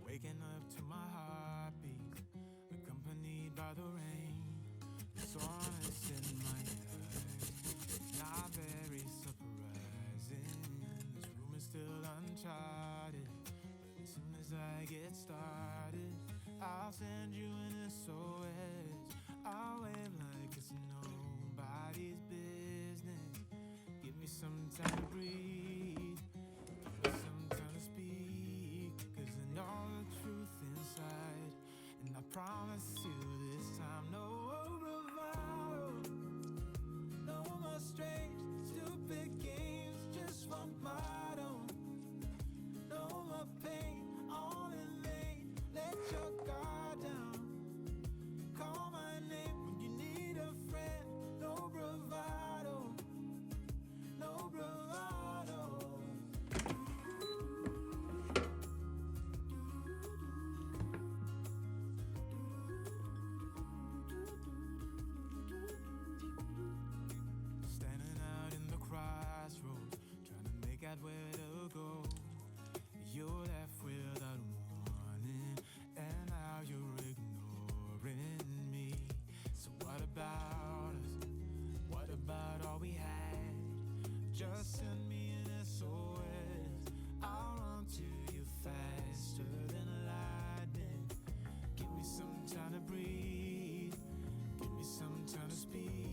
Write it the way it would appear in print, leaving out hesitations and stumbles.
Waking up to my heartbeat, accompanied by the rain. The soreness in my eyes, not very surprising. This room is still uncharted, but as soon as I get started, I'll send you an SOS. I'll wave like it's nobody's business. Give me some time to breathe, give me some time to speak, 'cause I know the truth inside. And I promise you this time, no bravado, no more strange, stupid games, just one motto. No more pain, all in vain, let your guard down. Call my name when you need a friend, no bravado, no bravado. Standing out in the crossroads, trying to make out where to go. You left without warning, and now you're ignoring me. So what about us? What about all we had? Just send me an SOS. I'll run to you faster than lightning. Give me some time to breathe, give me some time to speak.